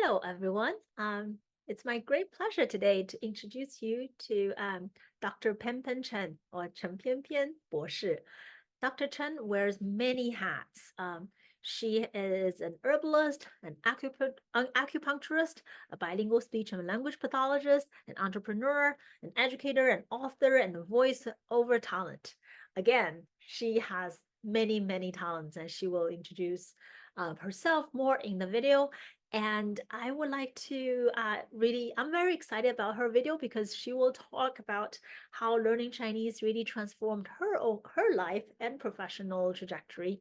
Hello, everyone. It's my great pleasure today to introduce you to Dr. Pen Chen or Chen Pian 博士. Dr. Chen wears many hats. She is an herbalist, an acupuncturist, a bilingual speech and language pathologist, an entrepreneur, an educator, an author, and a voice-over talent. Again, she has many talents, and she will introduce herself more in the video. And I would like to I'm very excited about her video because she will talk about how learning Chinese really transformed her life and professional trajectory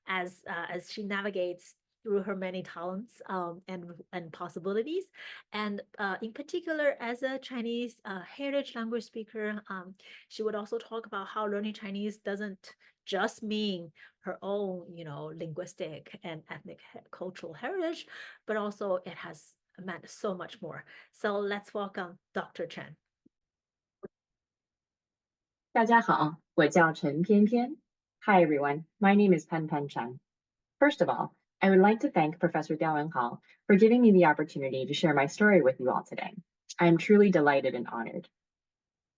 as she navigates through her many talents and possibilities. And in particular, as a Chinese heritage language speaker, she would also talk about how learning Chinese doesn't just mean her own, linguistic and ethnic cultural heritage, but also it has meant so much more. So let's welcome Dr. Chen. 大家好，我叫陈偏偏. Hi everyone, my name is Pen Chen. First of all, I would like to thank Professor Diao Hao for giving me the opportunity to share my story with you all today. I am truly delighted and honored.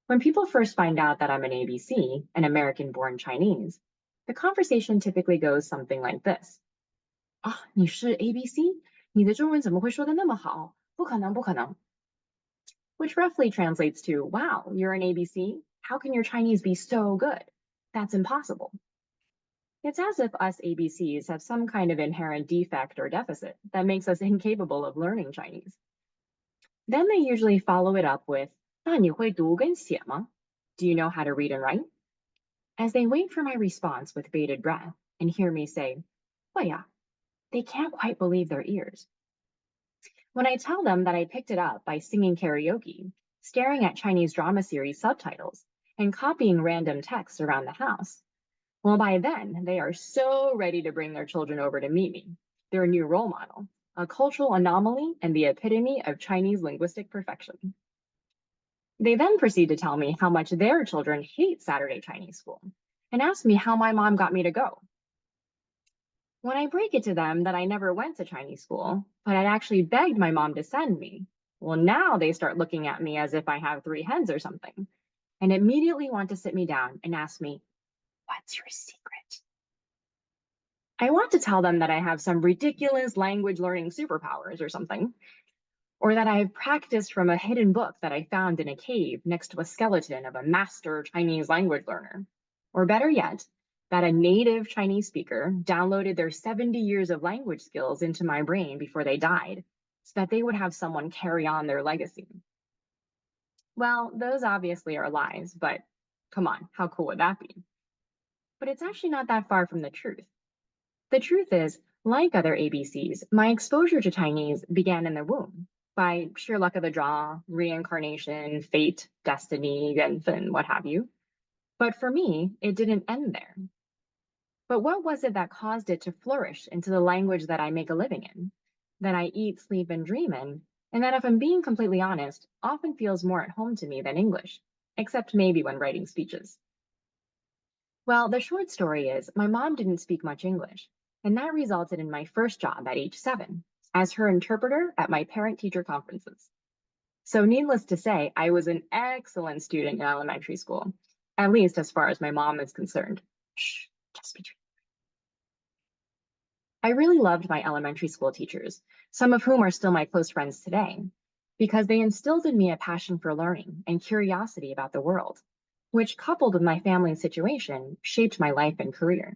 When people first find out that I'm an ABC, an American-born Chinese, the conversation typically goes something like this. 啊，你是 ABC？ 你的中文怎么会说得那么好？不可能，不可能。Which roughly translates to, wow, you're an ABC? How can your Chinese be so good? That's impossible. It's as if us ABCs have some kind of inherent defect or deficit that makes us incapable of learning Chinese. Then they usually follow it up with, 那你会读跟写吗? Do you know how to read and write? As they wait for my response with bated breath and hear me say, 会呀, they can't quite believe their ears. When I tell them that I picked it up by singing karaoke, staring at Chinese drama series subtitles, and copying random texts around the house, well, by then, they are so ready to bring their children over to meet me, their new role model, a cultural anomaly and the epitome of Chinese linguistic perfection. They then proceed to tell me how much their children hate Saturday Chinese school and ask me how my mom got me to go. When I break it to them that I never went to Chinese school, but I'd actually begged my mom to send me, well, now they start looking at me as if I have three heads or something, and immediately want to sit me down and ask me, what's your secret? I want to tell them that I have some ridiculous language learning superpowers or something, or that I have practiced from a hidden book that I found in a cave next to a skeleton of a master Chinese language learner, or better yet, that a native Chinese speaker downloaded their 70 years of language skills into my brain before they died, so that they would have someone carry on their legacy. Well, those obviously are lies, but come on, how cool would that be? But it's actually not that far from the truth. The truth is, like other ABCs, my exposure to Chinese began in the womb, by sheer luck of the draw, reincarnation, fate, destiny, and what have you. But for me, it didn't end there. But what was it that caused it to flourish into the language that I make a living in, that I eat, sleep, and dream in, and that, if I'm being completely honest, often feels more at home to me than English, except maybe when writing speeches? Well, the short story is my mom didn't speak much English, and that resulted in my first job at age 7, as her interpreter at my parent-teacher conferences. So needless to say, I was an excellent student in elementary school, at least as far as my mom is concerned. Shh, just between. I really loved my elementary school teachers, some of whom are still my close friends today, because they instilled in me a passion for learning and curiosity about the world, which, coupled with my family's situation, shaped my life and career.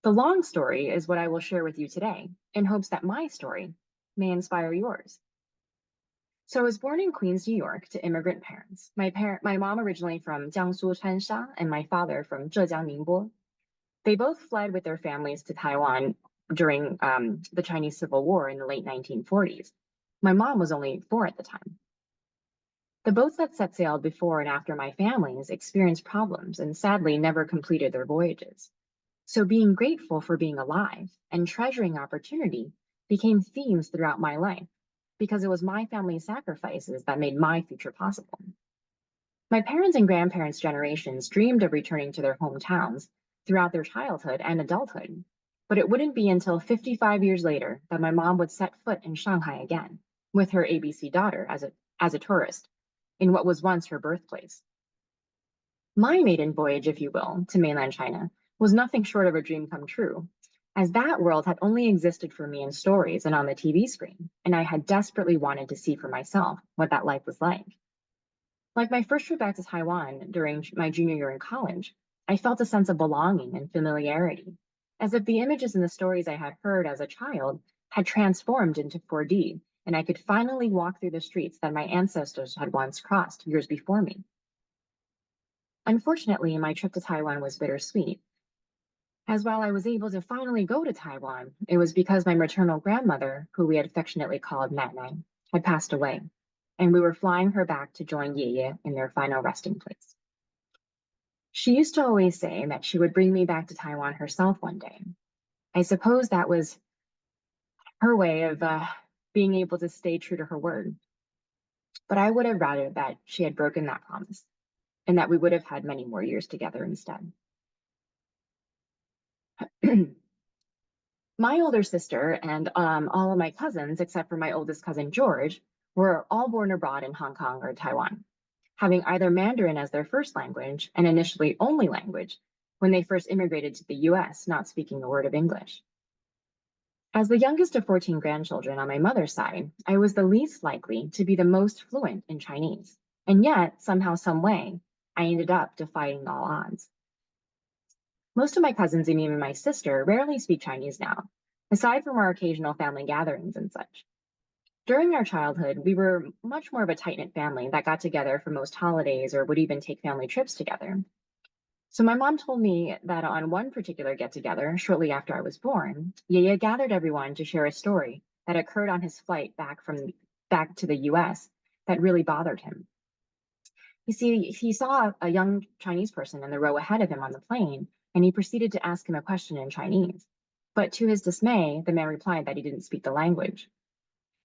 The long story is what I will share with you today, in hopes that my story may inspire yours. So I was born in Queens, New York, to immigrant parents. My mom originally from Jiangsu Chansha and my father from Zhejiang Ningbo. They both fled with their families to Taiwan during the Chinese Civil War in the late 1940s. My mom was only 4 at the time. The boats that set sail before and after my families experienced problems and sadly never completed their voyages. So being grateful for being alive and treasuring opportunity became themes throughout my life, because it was my family's sacrifices that made my future possible. My parents' and grandparents' generations dreamed of returning to their hometowns throughout their childhood and adulthood, But it wouldn't be until 55 years later that my mom would set foot in Shanghai again with her ABC daughter as a tourist in what was once her birthplace. My maiden voyage, if you will, to mainland China was nothing short of a dream come true, as that world had only existed for me in stories and on the TV screen, and I had desperately wanted to see for myself what that life was like. Like my first trip back to Taiwan during my junior year in college, I felt a sense of belonging and familiarity, as if the images and the stories I had heard as a child had transformed into 4D, and I could finally walk through the streets that my ancestors had once crossed years before me. Unfortunately, my trip to Taiwan was bittersweet, as while I was able to finally go to Taiwan, it was because my maternal grandmother, who we had affectionately called Nai Nai, had passed away, and we were flying her back to join Yeye in their final resting place. She used to always say that she would bring me back to Taiwan herself one day. I suppose that was her way of being able to stay true to her word. But I would have rather that she had broken that promise and that we would have had many more years together instead. My older sister and all of my cousins, except for my oldest cousin George, were all born abroad in Hong Kong or Taiwan, having either Mandarin as their first language and initially only language when they first immigrated to the US, not speaking a word of English. As the youngest of 14 grandchildren on my mother's side, I was the least likely to be the most fluent in Chinese. And yet, somehow, some way, I ended up defying all odds. Most of my cousins and even my sister rarely speak Chinese now, aside from our occasional family gatherings and such. During our childhood, we were much more of a tight-knit family that got together for most holidays or would even take family trips together. So my mom told me that on one particular get-together, shortly after I was born, Yaya gathered everyone to share a story that occurred on his flight back to the US that really bothered him. You see, he saw a young Chinese person in the row ahead of him on the plane, and he proceeded to ask him a question in Chinese. But to his dismay, the man replied that he didn't speak the language.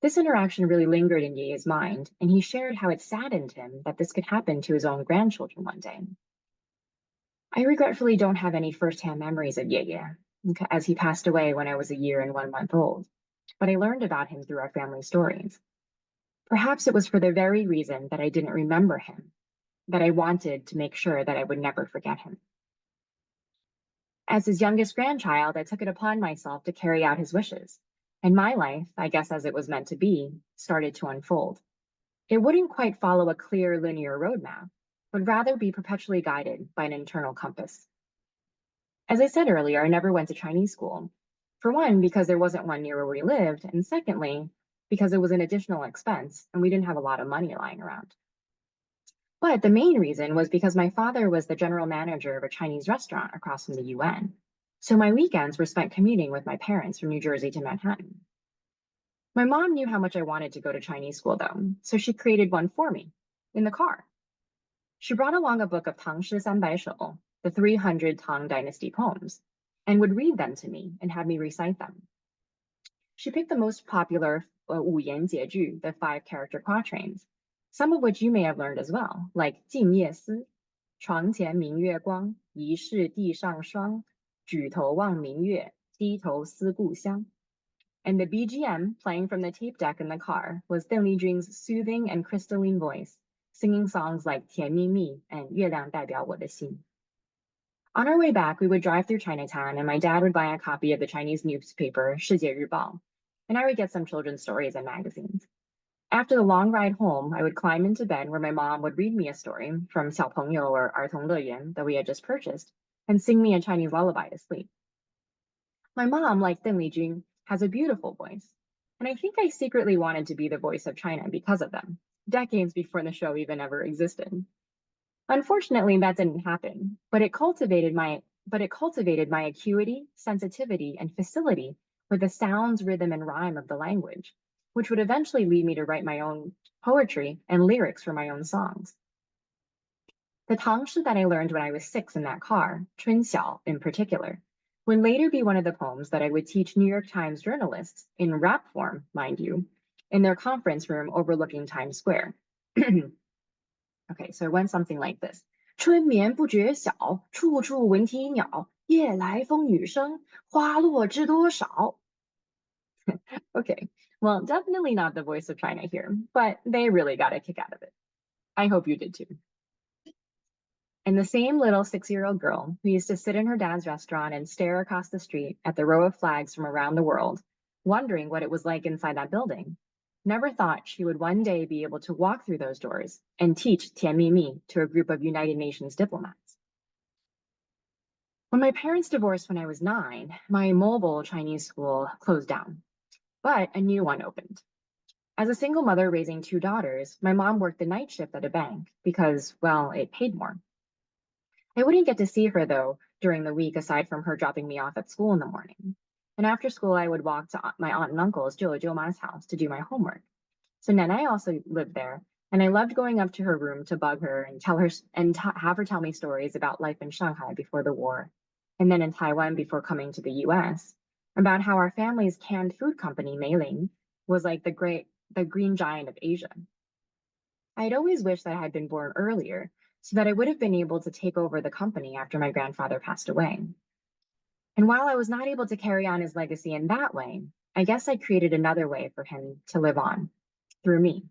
This interaction really lingered in Ye's mind, and he shared how it saddened him that this could happen to his own grandchildren one day. I regretfully don't have any firsthand memories of Ye, as he passed away when I was a year and 1 month old, but I learned about him through our family stories. Perhaps it was for the very reason that I didn't remember him, that I wanted to make sure that I would never forget him. As his youngest grandchild, I took it upon myself to carry out his wishes, and my life, I guess as it was meant to be, started to unfold. It wouldn't quite follow a clear linear roadmap, but rather be perpetually guided by an internal compass. As I said earlier, I never went to Chinese school. For one, because there wasn't one near where we lived, and secondly, because it was an additional expense and we didn't have a lot of money lying around. But the main reason was because my father was the general manager of a Chinese restaurant across from the UN. So my weekends were spent commuting with my parents from New Jersey to Manhattan. My mom knew how much I wanted to go to Chinese school, though, so she created one for me in the car. She brought along a book of Tang Shi Sanbai Shou, the 300 Tang Dynasty poems, and would read them to me and have me recite them. She picked the most popular Wu Yan Jieju, the 5-character quatrains, some of which you may have learned as well, like 静夜思, 床前明月光, 疑是地上霜, 举头望明月, 低头思故乡. And the BGM playing from the tape deck in the car was Deng Lijun's soothing and crystalline voice, singing songs like 甜蜜蜜 and 月亮代表我的心. On our way back, we would drive through Chinatown, and my dad would buy a copy of the Chinese newspaper, 世界日报, and I would get some children's stories and magazines. After the long ride home, I would climb into bed where my mom would read me a story from 小朋友 or 儿童乐园 that we had just purchased, and sing me a Chinese lullaby to sleep. My mom, like Deng Lijun, has a beautiful voice, and I think I secretly wanted to be the voice of China because of them, decades before the show even ever existed. Unfortunately, that didn't happen, but it cultivated my acuity, sensitivity, and facility with the sounds, rhythm, and rhyme of the language, which would eventually lead me to write my own poetry and lyrics for my own songs. The Tangshi that I learned when I was 6 in that car, 春晓in particular, would later be one of the poems that I would teach New York Times journalists, in rap form, mind you, in their conference room overlooking Times Square. Okay, so it went something like this. 春眠不觉晓，处处闻啼鸟。夜来风雨声，花落知多少. Okay, well, definitely not the voice of China here, but they really got a kick out of it. I hope you did too. And the same little 6-year-old girl who used to sit in her dad's restaurant and stare across the street at the row of flags from around the world, wondering what it was like inside that building, never thought she would one day be able to walk through those doors and teach Tianmimi to a group of United Nations diplomats. When my parents divorced when I was 9, my mobile Chinese school closed down, but a new one opened. As a single mother raising 2 daughters, my mom worked the night shift at a bank because, well, it paid more. I wouldn't get to see her, though, during the week aside from her dropping me off at school in the morning. And after school, I would walk to my aunt and uncle's, Ma's house, to do my homework. So Nanai also lived there, and I loved going up to her room to bug her and tell her and have her tell me stories about life in Shanghai before the war, and then in Taiwan before coming to the U.S., about how our family's canned food company, Meiling, was like the green giant of Asia. I had always wished that I had been born earlier so that I would have been able to take over the company after my grandfather passed away. And while I was not able to carry on his legacy in that way, I guess I created another way for him to live on through me.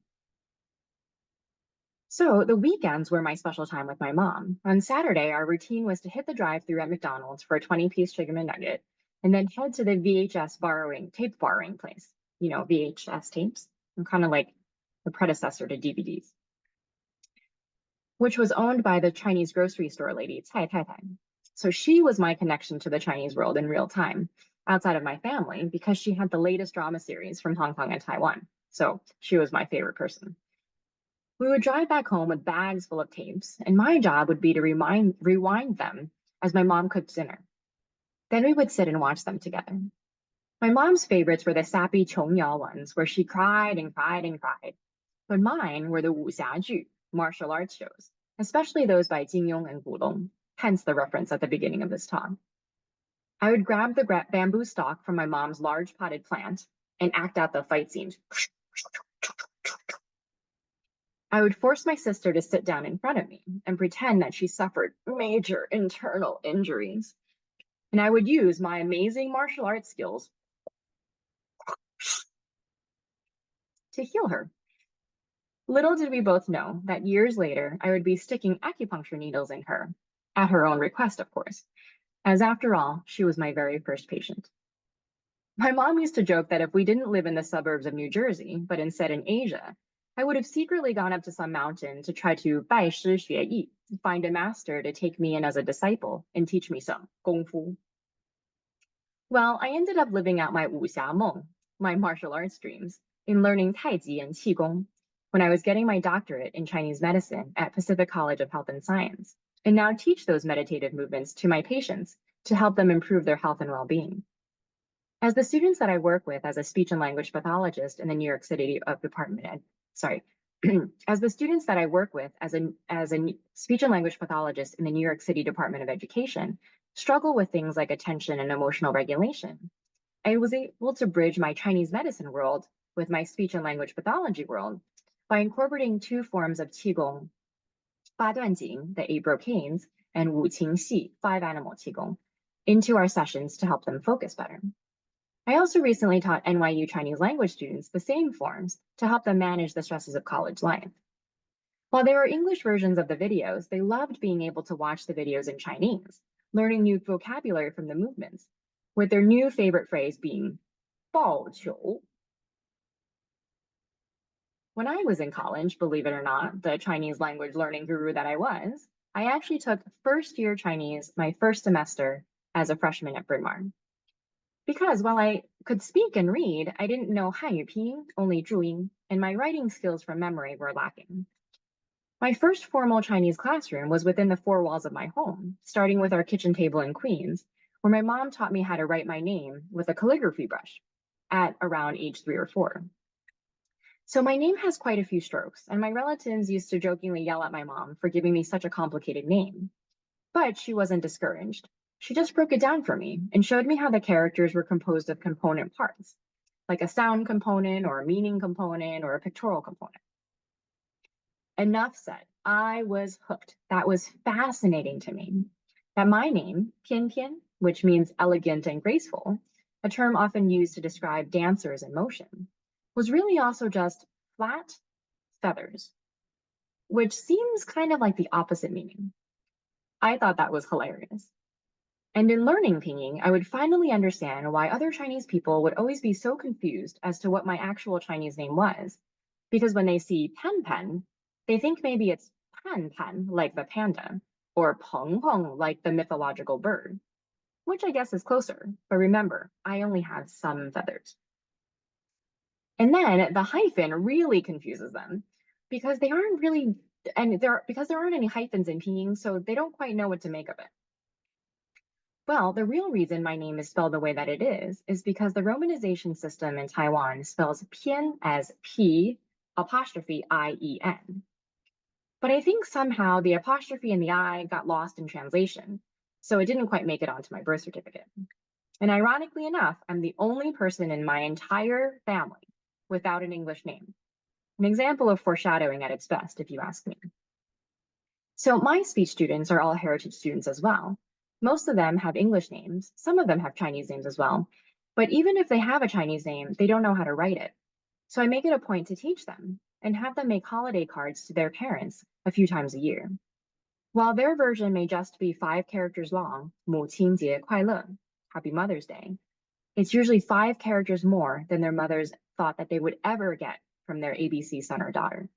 So the weekends were my special time with my mom. On Saturday, our routine was to hit the drive-through at McDonald's for a 20-piece chicken McNugget, and then head to the tape borrowing place. You know, VHS tapes. I'm kind of like the predecessor to DVDs, which was owned by the Chinese grocery store lady, Cai Taitai. So she was my connection to the Chinese world in real time, outside of my family, because she had the latest drama series from Hong Kong and Taiwan. So she was my favorite person. We would drive back home with bags full of tapes, and my job would be to rewind them as my mom cooked dinner. Then we would sit and watch them together. My mom's favorites were the sappy Chongyao ones, where she cried and cried and cried. But mine were the wuxiaju, martial arts shows, especially those by Jin Yong and Gu Long, hence the reference at the beginning of this talk. I would grab the bamboo stalk from my mom's large potted plant and act out the fight scenes. I would force my sister to sit down in front of me and pretend that she suffered major internal injuries. And I would use my amazing martial arts skills to heal her. Little did we both know that years later, I would be sticking acupuncture needles in her, at her own request, of course, as after all, she was my very first patient. My mom used to joke that if we didn't live in the suburbs of New Jersey, but instead in Asia, I would have secretly gone up to some mountain to try to 拜师学艺, find a master to take me in as a disciple and teach me some kung fu. Well, I ended up living out my wuxia meng, my martial arts dreams, in learning Taiji and Qigong when I was getting my doctorate in Chinese medicine at Pacific College of Health and Science, and now teach those meditative movements to my patients to help them improve their health and well-being. As the students that I work with as a speech and language pathologist in the New York City Department, as the students that I work with as a speech and language pathologist in the New York City Department of Education struggle with things like attention and emotional regulation, I was able to bridge my Chinese medicine world with my speech and language pathology world by incorporating 2 forms of Qigong, 八段锦, the 8 brocades, and Wu Qing Xi, 5 animal Qigong, into our sessions to help them focus better. I also recently taught NYU Chinese language students the same forms to help them manage the stresses of college life. While there were English versions of the videos, they loved being able to watch the videos in Chinese, learning new vocabulary from the movements, with their new favorite phrase being 抱球. When I was in college, believe it or not, the Chinese language learning guru that I was, I actually took first-year Chinese my first semester as a freshman at Bryn Mawr. Because while I could speak and read, I didn't know Hanyu Pinyin, only Zhuyin, and my writing skills from memory were lacking. My first formal Chinese classroom was within the 4 walls of my home, starting with our kitchen table in Queens, where my mom taught me how to write my name with a calligraphy brush at around age 3 or 4. So my name has quite a few strokes, and my relatives used to jokingly yell at my mom for giving me such a complicated name. But she wasn't discouraged. She just broke it down for me and showed me how the characters were composed of component parts, like a sound component or a meaning component or a pictorial component. Enough said. I was hooked. That was fascinating to me. That my name, Pian Pian, which means elegant and graceful, a term often used to describe dancers in motion, was really also just flat feathers, which seems kind of like the opposite meaning. I thought that was hilarious. And in learning Pinyin, I would finally understand why other Chinese people would always be so confused as to what my actual Chinese name was. Because when they see Pan Pan, they think maybe it's Pan Pan, like the panda, or Peng Peng, like the mythological bird, which I guess is closer. But remember, I only have some feathers. And then the hyphen really confuses them because they aren't really, because there aren't any hyphens in Pinyin, so they don't quite know what to make of it. Well, the real reason my name is spelled the way that it is because the romanization system in Taiwan spells Pian as P apostrophe I-E-N. But I think somehow the apostrophe and the I got lost in translation, so it didn't quite make it onto my birth certificate. And ironically enough, I'm the only person in my entire family without an English name. An example of foreshadowing at its best, if you ask me. So my speech students are all heritage students as well. Most of them have English names. Some of them have Chinese names as well. But even if they have a Chinese name, they don't know how to write it. So I make it a point to teach them and have them make holiday cards to their parents a few times a year. While their version may just be 5 characters long, 母亲节快乐, Happy Mother's Day, it's usually 5 characters more than their mothers thought that they would ever get from their ABC son or daughter.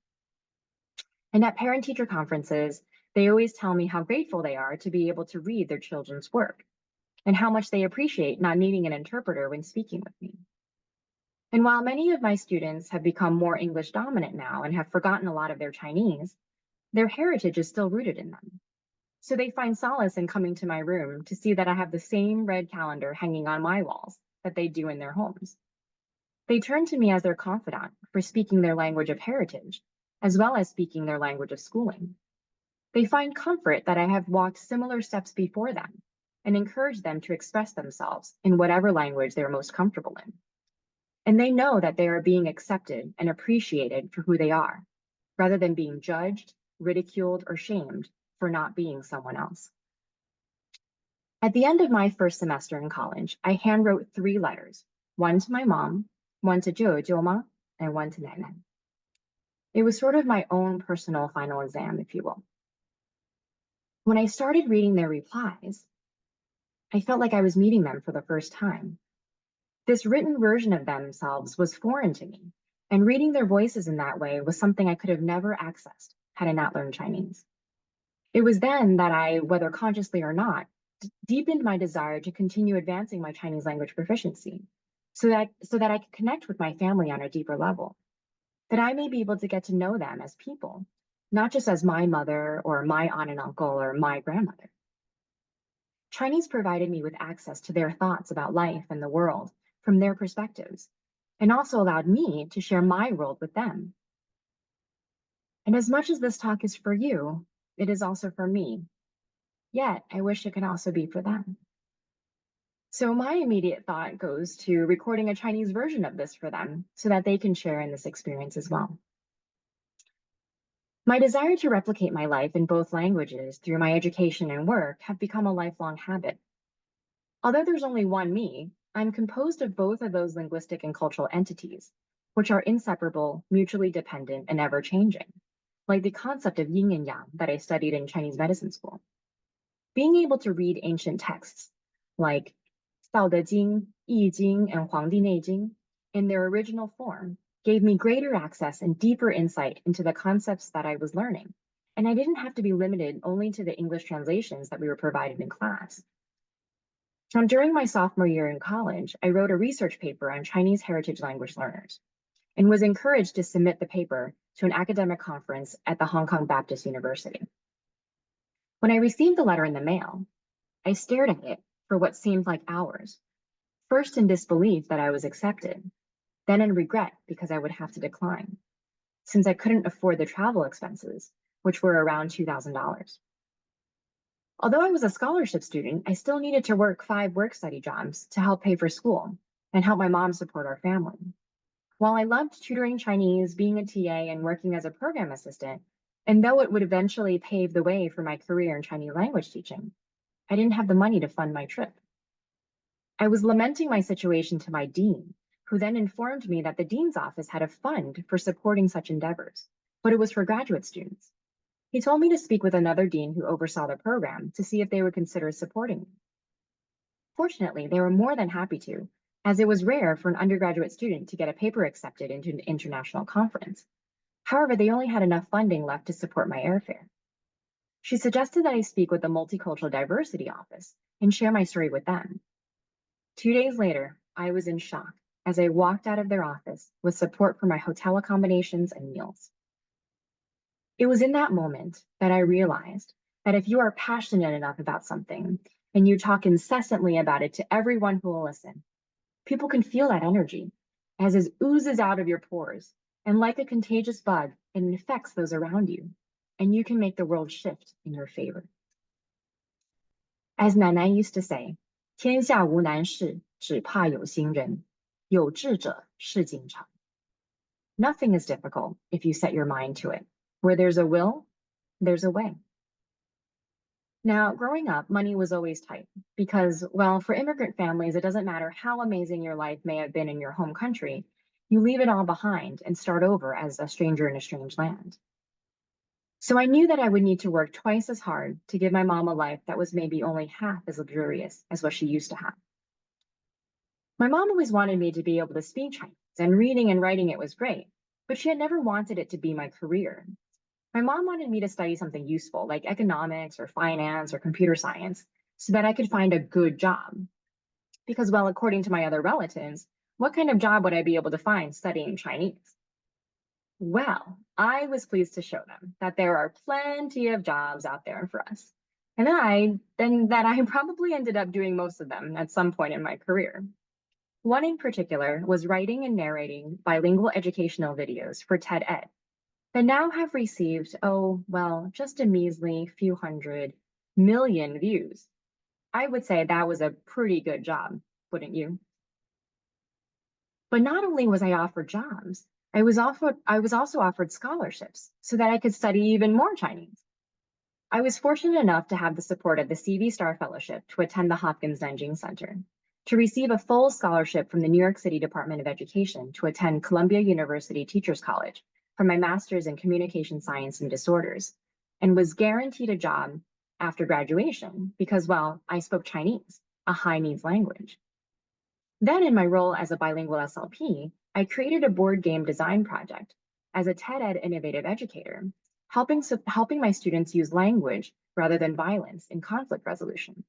And at parent-teacher conferences, they always tell me how grateful they are to be able to read their children's work and how much they appreciate not needing an interpreter when speaking with me. And while many of my students have become more English dominant now and have forgotten a lot of their Chinese, their heritage is still rooted in them. So they find solace in coming to my room to see that I have the same red calendar hanging on my walls that they do in their homes. They turn to me as their confidant for speaking their language of heritage, as well as speaking their language of schooling. They find comfort that I have walked similar steps before them and encourage them to express themselves in whatever language they're most comfortable in. And they know that they are being accepted and appreciated for who they are, rather than being judged, ridiculed, or shamed for not being someone else. At the end of my first semester in college, I handwrote 3 letters, one to my mom, one to舅舅妈, and one to Nana. It was sort of my own personal final exam, if you will. When I started reading their replies, I felt like I was meeting them for the first time. This written version of themselves was foreign to me, and reading their voices in that way was something I could have never accessed had I not learned Chinese. It was then that I, whether consciously or not, deepened my desire to continue advancing my Chinese language proficiency so that I could connect with my family on a deeper level, that I may be able to get to know them as people, not just as my mother or my aunt and uncle or my grandmother. Chinese provided me with access to their thoughts about life and the world from their perspectives, and also allowed me to share my world with them. And as much as this talk is for you, it is also for me. Yet, I wish it could also be for them. So my immediate thought goes to recording a Chinese version of this for them so that they can share in this experience as well. My desire to replicate my life in both languages through my education and work have become a lifelong habit. Although there's only one me, I'm composed of both of those linguistic and cultural entities, which are inseparable, mutually dependent, and ever-changing, like the concept of yin and yang that I studied in Chinese medicine school. Being able to read ancient texts, like 道德经, 易经, and 黄帝内经, in their original form, gave me greater access and deeper insight into the concepts that I was learning, and I didn't have to be limited only to the English translations that we were provided in class. Now, during my sophomore year in college, I wrote a research paper on Chinese heritage language learners and was encouraged to submit the paper to an academic conference at the Hong Kong Baptist University. When I received the letter in the mail, I stared at it for what seemed like hours, first in disbelief that I was accepted, then in regret because I would have to decline, since I couldn't afford the travel expenses, which were around $2,000. Although I was a scholarship student, I still needed to work 5 work-study jobs to help pay for school and help my mom support our family. While I loved tutoring Chinese, being a TA, and working as a program assistant, and though it would eventually pave the way for my career in Chinese language teaching, I didn't have the money to fund my trip. I was lamenting my situation to my dean, who then informed me that the dean's office had a fund for supporting such endeavors, but it was for graduate students. He told me to speak with another dean who oversaw the program to see if they would consider supporting me. Fortunately, they were more than happy to, as it was rare for an undergraduate student to get a paper accepted into an international conference. However, they only had enough funding left to support my airfare. She suggested that I speak with the Multicultural Diversity Office and share my story with them. 2 days later, I was in shock as I walked out of their office with support for my hotel accommodations and meals. It was in that moment that I realized that if you are passionate enough about something and you talk incessantly about it to everyone who will listen, people can feel that energy as it oozes out of your pores, and like a contagious bug, it infects those around you, and you can make the world shift in your favor. As Nana used to say, 天下无难事，只怕有心人，有志者事竟成. Nothing is difficult if you set your mind to it. Where there's a will, there's a way. Now, growing up, money was always tight because, well, for immigrant families, it doesn't matter how amazing your life may have been in your home country, you leave it all behind and start over as a stranger in a strange land. So I knew that I would need to work twice as hard to give my mom a life that was maybe only half as luxurious as what she used to have. My mom always wanted me to be able to speak Chinese, and reading and writing it was great, but she had never wanted it to be my career. My mom wanted me to study something useful like economics or finance or computer science so that I could find a good job. Because, well, according to my other relatives, what kind of job would I be able to find studying Chinese? Well, I was pleased to show them that there are plenty of jobs out there for us. And that I probably ended up doing most of them at some point in my career. One in particular was writing and narrating bilingual educational videos for TED Ed that now have received, just a measly few 100 million views. I would say that was a pretty good job, wouldn't you? But not only was I offered jobs, I was also offered scholarships so that I could study even more Chinese. I was fortunate enough to have the support of the CV Star Fellowship to attend the Hopkins Nanjing Center, to receive a full scholarship from the New York City Department of Education to attend Columbia University Teachers College for my master's in communication science and disorders, and was guaranteed a job after graduation because, well, I spoke Chinese, a high needs language. Then in my role as a bilingual SLP, I created a board game design project as a TED Ed innovative educator, helping my students use language rather than violence in conflict resolution.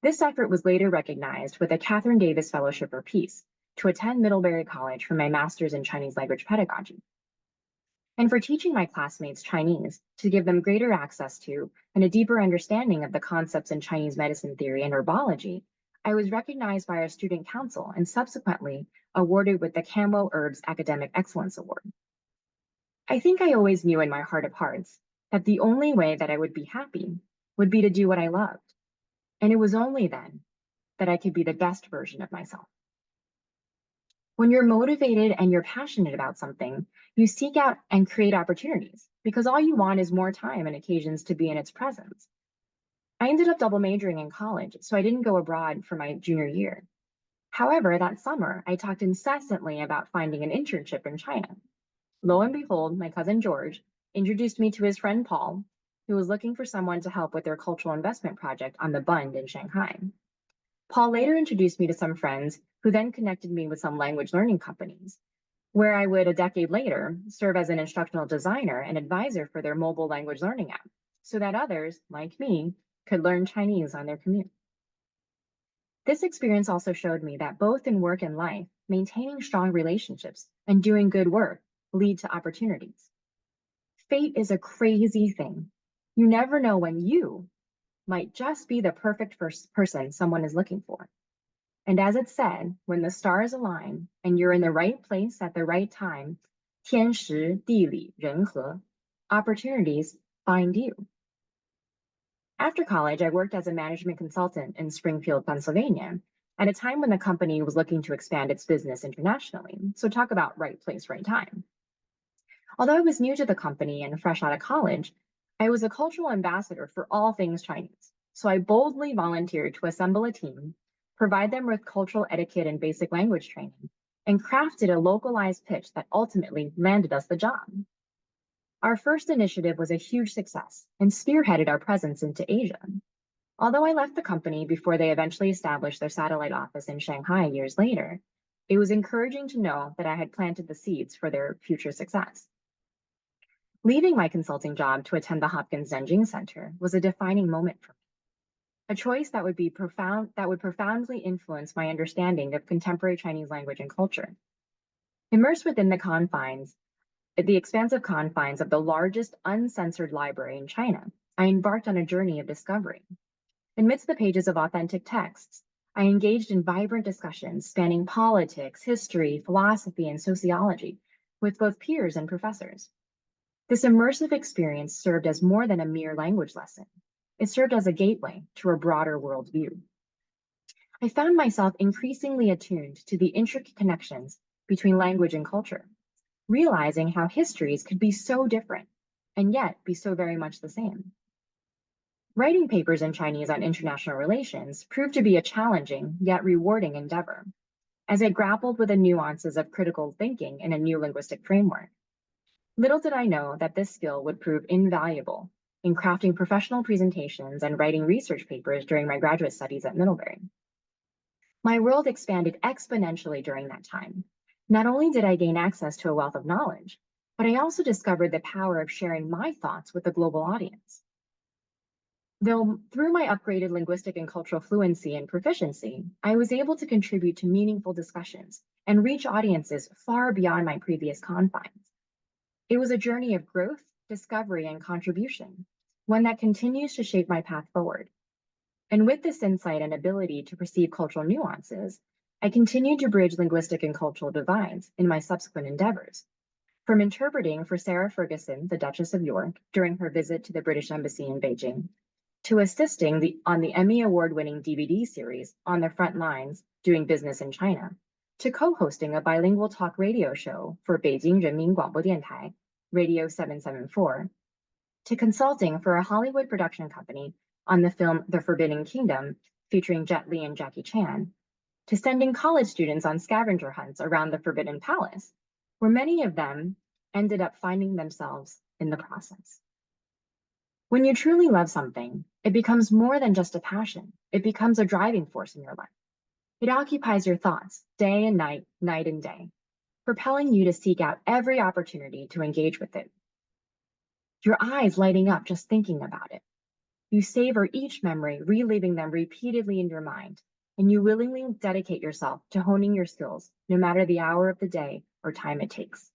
This effort was later recognized with a Catherine Davis Fellowship for Peace to attend Middlebury College for my master's in Chinese language pedagogy. And for teaching my classmates Chinese to give them greater access to and a deeper understanding of the concepts in Chinese medicine theory and herbology, I was recognized by our student council and subsequently awarded with the Camo Herbs Academic Excellence Award. I think I always knew in my heart of hearts that the only way that I would be happy would be to do what I loved. And it was only then that I could be the best version of myself. When you're motivated and you're passionate about something, you seek out and create opportunities because all you want is more time and occasions to be in its presence. I ended up double majoring in college, so I didn't go abroad for my junior year. However, that summer, I talked incessantly about finding an internship in China. Lo and behold, my cousin George introduced me to his friend Paul, who was looking for someone to help with their cultural investment project on the Bund in Shanghai. Paul later introduced me to some friends who then connected me with some language learning companies, where I would, a decade later, serve as an instructional designer and advisor for their mobile language learning app, so that others, like me, could learn Chinese on their commute. This experience also showed me that both in work and life, maintaining strong relationships and doing good work lead to opportunities. Fate is a crazy thing. You never know when you might just be the perfect person someone is looking for. And as it said, when the stars align and you're in the right place at the right time, 天时地利人和, opportunities find you. After college, I worked as a management consultant in Springfield, Pennsylvania, at a time when the company was looking to expand its business internationally. So talk about right place, right time. Although I was new to the company and fresh out of college, I was a cultural ambassador for all things Chinese. So I boldly volunteered to assemble a team, provide them with cultural etiquette and basic language training, and crafted a localized pitch that ultimately landed us the job. Our first initiative was a huge success and spearheaded our presence into Asia. Although I left the company before they eventually established their satellite office in Shanghai years later, it was encouraging to know that I had planted the seeds for their future success. Leaving my consulting job to attend the Hopkins Nanjing Center was a defining moment for me, a choice that would profoundly influence my understanding of contemporary Chinese language and culture. Immersed within the expansive confines of the largest uncensored library in China, I embarked on a journey of discovery. Amidst the pages of authentic texts, I engaged in vibrant discussions spanning politics, history, philosophy, and sociology with both peers and professors. This immersive experience served as more than a mere language lesson. It served as a gateway to a broader worldview. I found myself increasingly attuned to the intricate connections between language and culture, realizing how histories could be so different and yet be so very much the same. Writing papers in Chinese on international relations proved to be a challenging yet rewarding endeavor, as I grappled with the nuances of critical thinking in a new linguistic framework. Little did I know that this skill would prove invaluable in crafting professional presentations and writing research papers during my graduate studies at Middlebury. My world expanded exponentially during that time. Not only did I gain access to a wealth of knowledge, but I also discovered the power of sharing my thoughts with a global audience. Though through my upgraded linguistic and cultural fluency and proficiency, I was able to contribute to meaningful discussions and reach audiences far beyond my previous confines. It was a journey of growth, discovery, and contribution, one that continues to shape my path forward. And with this insight and ability to perceive cultural nuances, I continued to bridge linguistic and cultural divides in my subsequent endeavors. From interpreting for Sarah Ferguson, the Duchess of York, during her visit to the British Embassy in Beijing, to assisting on the Emmy Award-winning DVD series On the Front Lines, Doing Business in China, to co-hosting a bilingual talk radio show for Beijing Renmin Guangbo Diantai, Radio 774, to consulting for a Hollywood production company on the film The Forbidden Kingdom, featuring Jet Li and Jackie Chan, to sending college students on scavenger hunts around the Forbidden Palace, where many of them ended up finding themselves in the process. When you truly love something, it becomes more than just a passion. It becomes a driving force in your life. It occupies your thoughts day and night, night and day, propelling you to seek out every opportunity to engage with it. Your eyes lighting up just thinking about it. You savor each memory, reliving them repeatedly in your mind, and you willingly dedicate yourself to honing your skills, no matter the hour of the day or time it takes.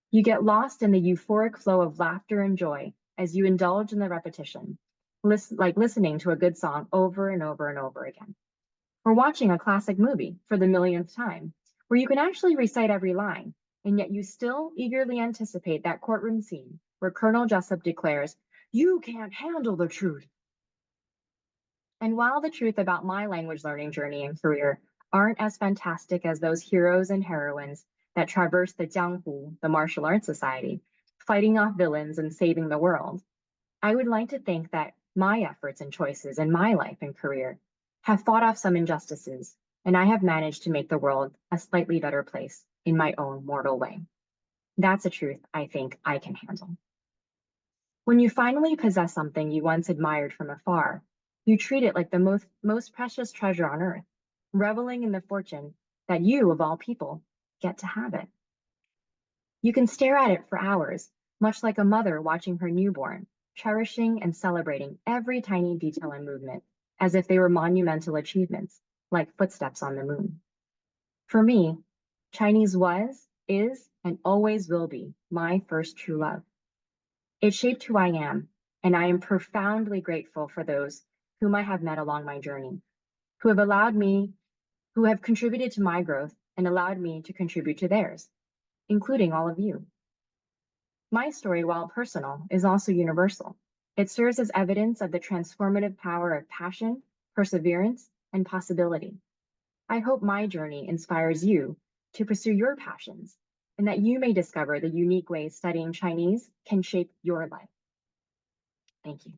You get lost in the euphoric flow of laughter and joy as you indulge in the repetition, like listening to a good song over and over and over again. Or watching a classic movie for the millionth time, where you can actually recite every line, and yet you still eagerly anticipate that courtroom scene where Colonel Jessup declares, "You can't handle the truth." And while the truth about my language learning journey and career aren't as fantastic as those heroes and heroines that traverse the Jianghu, the martial arts society, fighting off villains and saving the world, I would like to think that my efforts and choices in my life and career have fought off some injustices, and I have managed to make the world a slightly better place in my own mortal way. That's a truth I think I can handle. When you finally possess something you once admired from afar, you treat it like the most precious treasure on earth, reveling in the fortune that you, of all people, get to have it. You can stare at it for hours, much like a mother watching her newborn, cherishing and celebrating every tiny detail and movement, as if they were monumental achievements, like footsteps on the moon. For me, Chinese was, is, and always will be my first true love. It shaped who I am, and I am profoundly grateful for those whom I have met along my journey, who have contributed to my growth and allowed me to contribute to theirs, including all of you. My story, while personal, is also universal. It serves as evidence of the transformative power of passion, perseverance, and possibility. I hope my journey inspires you to pursue your passions and that you may discover the unique ways studying Chinese can shape your life. Thank you.